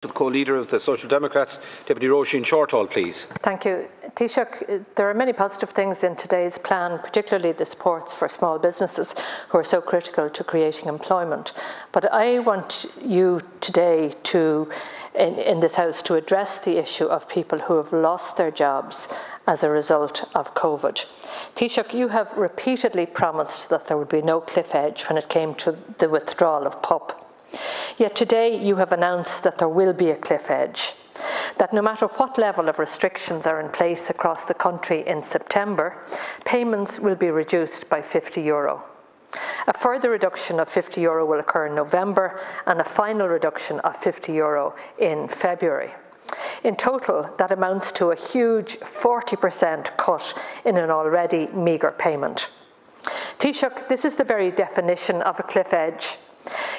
The co-leader of the Social Democrats, Deputy Roisin Shortall, please. Thank you. Taoiseach, there are many positive things in today's plan, particularly the supports for small businesses who are so critical to creating employment. But I want you today in this House to address the issue of people who have lost their jobs as a result of COVID. Taoiseach, you have repeatedly promised that there would be no cliff edge when it came to the withdrawal of PUP. Yet today you have announced that there will be a cliff edge, that no matter what level of restrictions are in place across the country in September, payments will be reduced by €50. A further reduction of €50 will occur in November and a final reduction of €50 in February. In total, that amounts to a huge 40% cut in an already meagre payment. Taoiseach, this is the very definition of a cliff edge.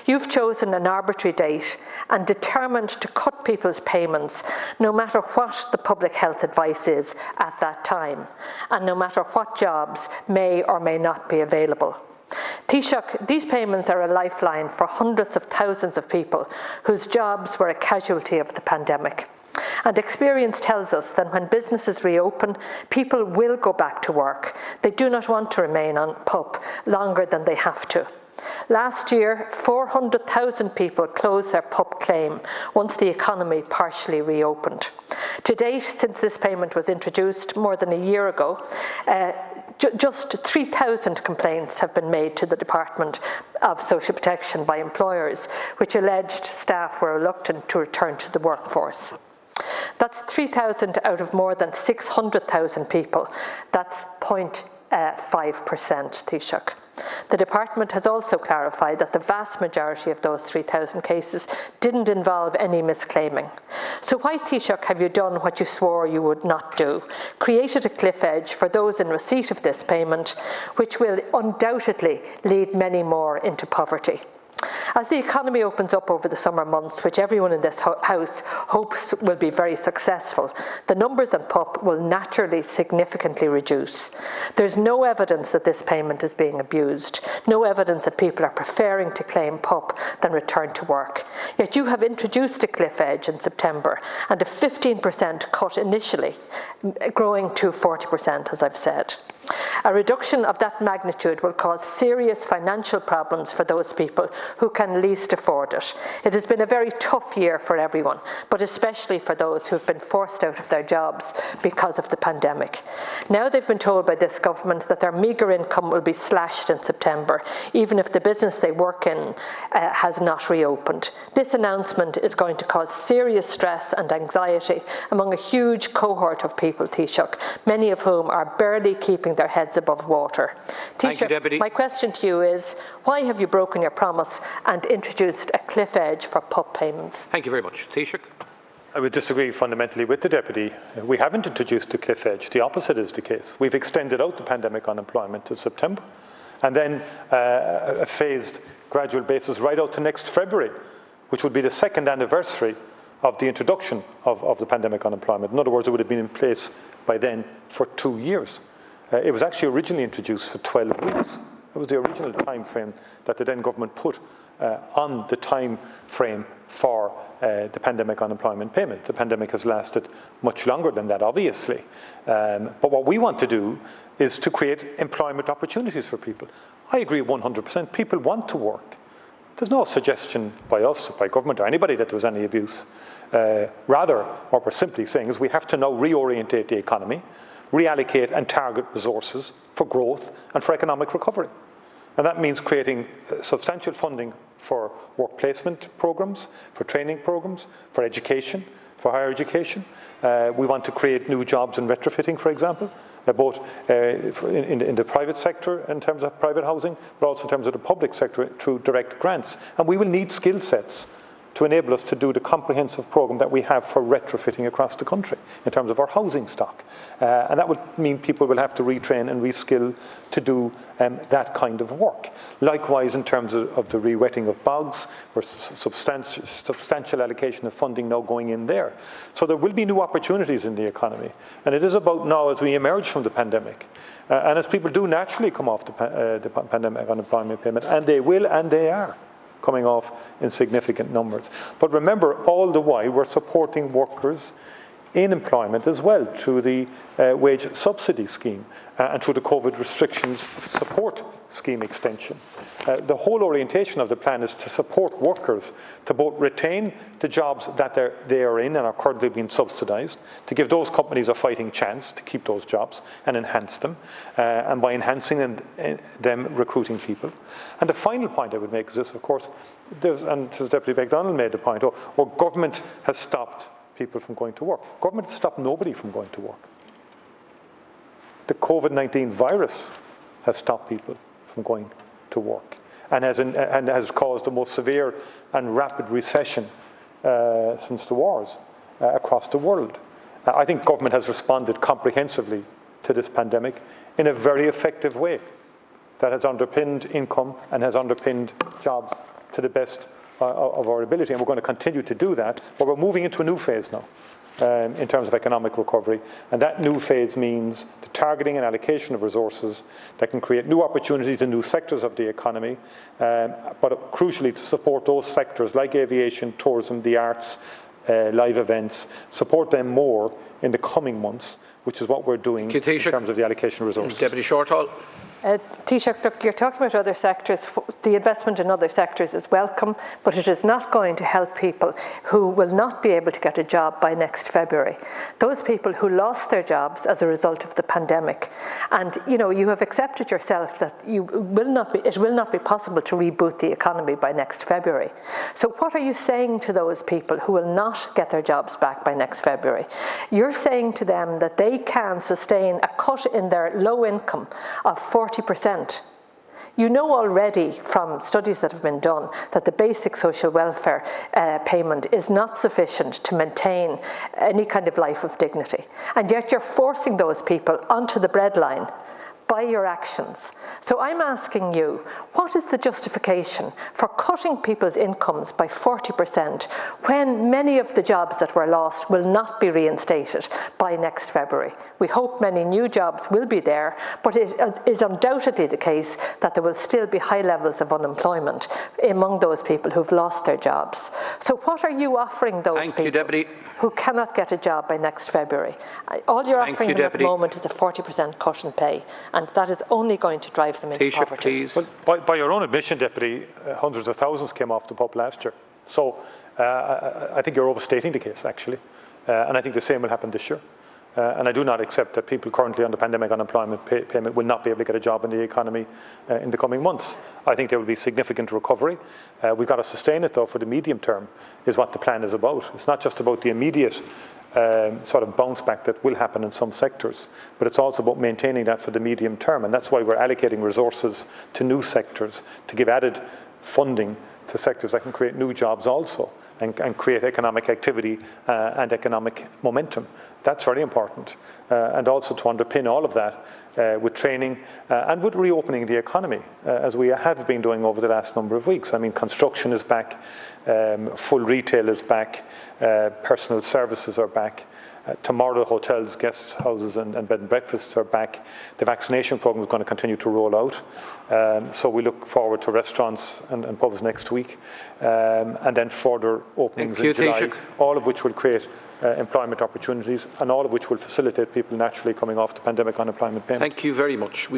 You've chosen an arbitrary date and determined to cut people's payments no matter what the public health advice is at that time and no matter what jobs may or may not be available. Taoiseach, these payments are a lifeline for hundreds of thousands of people whose jobs were a casualty of the pandemic. And experience tells us that when businesses reopen, people will go back to work. They do not want to remain on PUP longer than they have to. Last year, 400,000 people closed their PUP claim once the economy partially reopened. To date, since this payment was introduced more than a year ago, just 3,000 complaints have been made to the Department of Social Protection by employers, which alleged staff were reluctant to return to the workforce. That's 3,000 out of more than 600,000 people. That's 0.5%, Taoiseach. The department has also clarified that the vast majority of those 3,000 cases didn't involve any misclaiming. So why, Taoiseach, have you done what you swore you would not do? Created a cliff edge for those in receipt of this payment, which will undoubtedly lead many more into poverty. As the economy opens up over the summer months, which everyone in this House hopes will be very successful, the numbers on PUP will naturally significantly reduce. There's no evidence that this payment is being abused, no evidence that people are preferring to claim PUP than return to work. Yet you have introduced a cliff edge in September and a 15% cut initially, growing to 40%, as I've said. A reduction of that magnitude will cause serious financial problems for those people who can least afford it. It has been a very tough year for everyone, but especially for those who have been forced out of their jobs because of the pandemic. Now they've been told by this government that their meagre income will be slashed in September, even if the business they work in has not reopened. This announcement is going to cause serious stress and anxiety among a huge cohort of people, Taoiseach, many of whom are barely keeping their heads above water. Taoiseach, my question to you is, why have you broken your promise and introduced a cliff edge for PUP payments? Thank you very much. Taoiseach. I would disagree fundamentally with the Deputy. We haven't introduced a cliff edge. The opposite is the case. We've extended out the pandemic unemployment to September and then a phased gradual basis right out to next February, which would be the second anniversary of the introduction of the pandemic unemployment. In other words, it would have been in place by then for 2 years. It was actually originally introduced for 12 weeks. It was the original time frame that the then government put on the time frame for the pandemic unemployment payment. The pandemic has lasted much longer than that, obviously. But what we want to do is to create employment opportunities for people. I agree 100%. People want to work. There's no suggestion by us, by government, or anybody that there was any abuse. Rather, what we're simply saying is we have to now reorientate the economy, reallocate and target resources for growth and for economic recovery. And that means creating substantial funding for work placement programs, for training programs, for education, for higher education. We want to create new jobs in retrofitting, for example, both in the private sector in terms of private housing, but also in terms of the public sector through direct grants. And we will need skill sets to enable us to do the comprehensive programme that we have for retrofitting across the country in terms of our housing stock. And that would mean people will have to retrain and reskill to do that kind of work. Likewise, in terms of the re-wetting of bogs, there's substantial allocation of funding now going in there. So there will be new opportunities in the economy. And it is about now, as we emerge from the pandemic, and as people do naturally come off the pandemic unemployment payment, and they will and they are, coming off in significant numbers. But remember, all the while, we're supporting workers in employment as well through the wage subsidy scheme and through the COVID restrictions support scheme extension. The whole orientation of the plan is to support workers to both retain the jobs that they are in and are currently being subsidised, to give those companies a fighting chance to keep those jobs and enhance them, and by enhancing them, recruiting people. And the final point I would make is this, of course, and as Deputy MacDonald made the point, government has stopped people from going to work. Government has stopped nobody from going to work. The COVID-19 virus has stopped people from going to work and has caused the most severe and rapid recession since the wars across the world. I think government has responded comprehensively to this pandemic in a very effective way that has underpinned income and has underpinned jobs to the best of our ability, and we're going to continue to do that, but we're moving into a new phase now in terms of economic recovery, and that new phase means the targeting and allocation of resources that can create new opportunities in new sectors of the economy, but crucially to support those sectors like aviation, tourism, the arts, live events, support them more in the coming months, which is what we're doing in terms of the allocation of resources. Deputy Shortall. Taoiseach, look, you're talking about other sectors. The investment in other sectors is welcome, but it is not going to help people who will not be able to get a job by next February. Those people who lost their jobs as a result of the pandemic. And, you know, you have accepted yourself that it will not be possible to reboot the economy by next February. So what are you saying to those people who will not get their jobs back by next February? You're saying to them that they can sustain a cut in their low income of 40%. You know already from studies that have been done that the basic social welfare payment is not sufficient to maintain any kind of life of dignity. And yet you're forcing those people onto the breadline by your actions. So I'm asking you, what is the justification for cutting people's incomes by 40% when many of the jobs that were lost will not be reinstated by next February? We hope many new jobs will be there, but it is undoubtedly the case that there will still be high levels of unemployment among those people who've lost their jobs. So what are you offering those people who cannot get a job by next February? All you're offering them at the moment is a 40% cut in pay, and that is only going to drive them into poverty. Well, by your own admission, Deputy, hundreds of thousands came off the pop last year. So I think you're overstating the case, actually. And I think the same will happen this year. And I do not accept that people currently on the pandemic unemployment payment will not be able to get a job in the economy in the coming months. I think there will be significant recovery. We've got to sustain it, though, for the medium term, is what the plan is about. It's not just about the immediate sort of bounce back that will happen in some sectors, but it's also about maintaining that for the medium term, and that's why we're allocating resources to new sectors to give added funding to sectors that can create new jobs also and create economic activity and economic momentum. That's very important, and also to underpin all of that with training and with reopening the economy, as we have been doing over the last number of weeks. I mean, construction is back, full retail is back, personal services are back. Tomorrow, hotels, guest houses and bed and breakfasts are back. The vaccination program is going to continue to roll out. So we look forward to restaurants and pubs next week, and then further openings in July, all of which will create employment opportunities, and all of which will facilitate people naturally coming off the pandemic unemployment payment. Thank you very much.